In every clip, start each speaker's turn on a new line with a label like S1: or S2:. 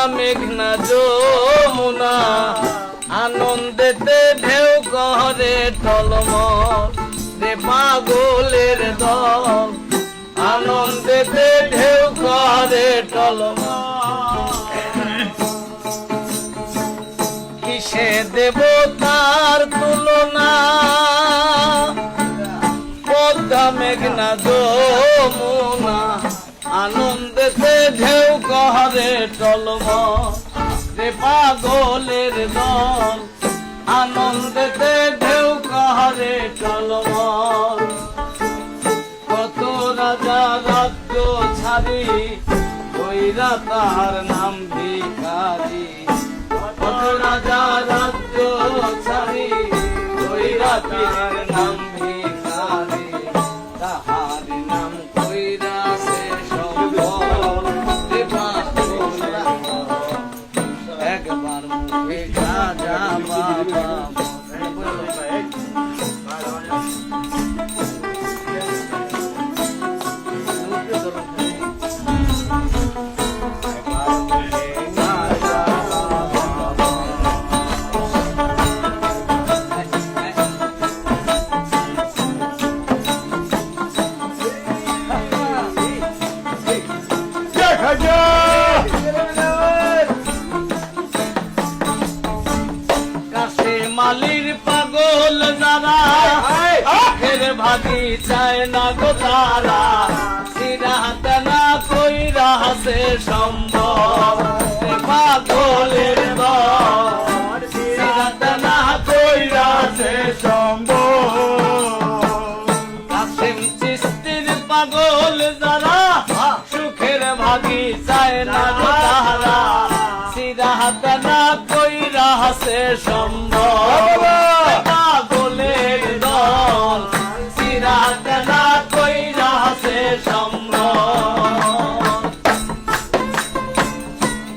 S1: মেঘনা যমুনা আনন্দেতে ঢেউ করে টলমল রে পাগলের দল আনন্দেতে ঢেউ করে টলমল কিসে দেব তার তুলনা পদ্মা মেঘনা যমুনা আনন্দেতে ঢেউ করে টলমল রে পাগলের দল আনন্দেতে ঢেউ করে টলমল কত রাজা রাজ্য ছাড়ি কইরা তার নাম ভিখারি কত রাজা রাজ্য ছাড়ি কইরা তার নাম ভিখারি তাহার নাম কইরা সে সম্বল রে পাগলের একবার মুখে রাজা বাবা মালির পাগল যারা আখের ভাগি চায় না গো তারা সিরাতে না কইরা হাসে সম্ভব পাগলের দল সিরাতে না কইরা হাসে সম্ভব কাসেম চিশতির পাগল যারা সুখের ভাগি চায় না গো তারা সিরাতে না কইরা হাসে সম্ভব পাগলের দল সিরাতে না কইরা হাসে সম্ভব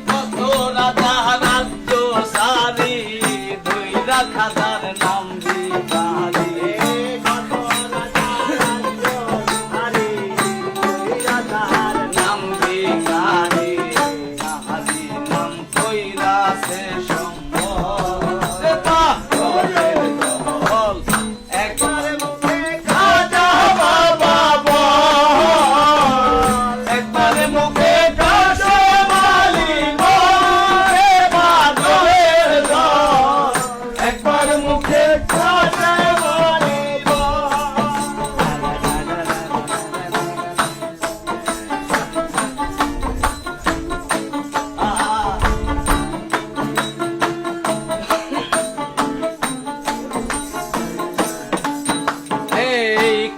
S1: কত রাজা রাজ্য সারি ধইরা খাদার নাম ভিখারি কত রাজা রাজ্য সারি ধইরা তার নাম ভিখারি তাহারি নাম কইরা সে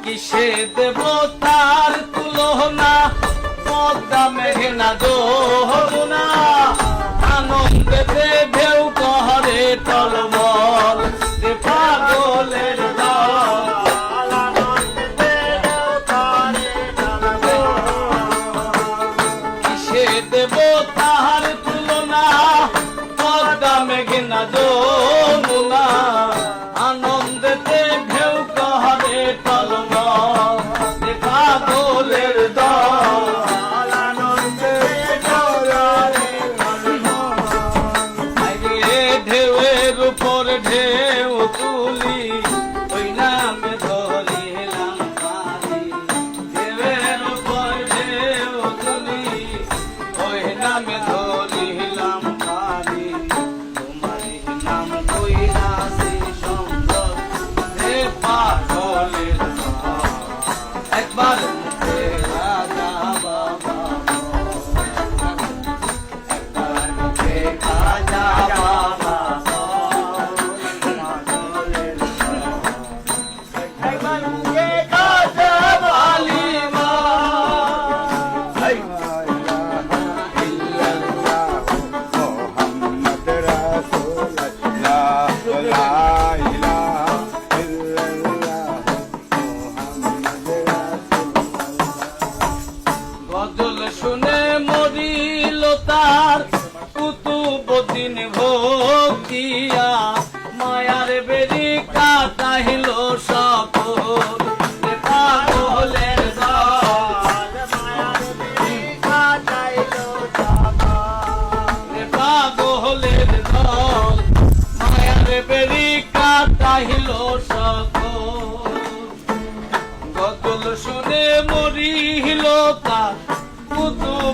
S1: কিসে দেব তার তুলনা পদ্মা মেঘনা যমুনা আনন্দেতে ঢেউ করে টলমল রে পাগলের দল আনন্দেতে ঢেউ করে টলমল কিসে দেব তার তুলনা পদ্মা মেঘনা যমুনা আনন্দেতে ঢেউ করে টলমল পাগলের দল আনন্দে ঢেউ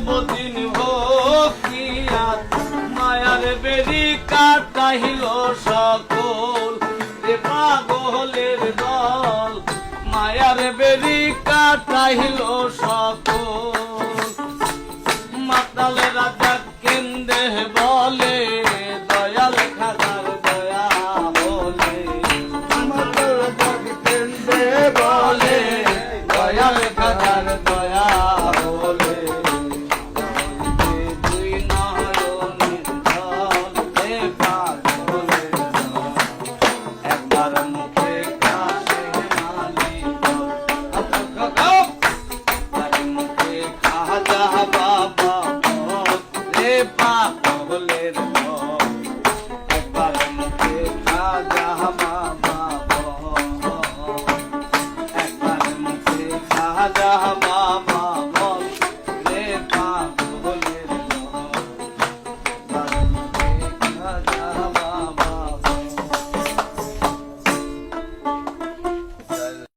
S1: বদিন ভক্তিয়াত মায়ার বেরি কাটাইল সকল এ পাগলের দল মায়ার বেরি কাটাইল সকল মাতাল রাজা কেন্দ্রে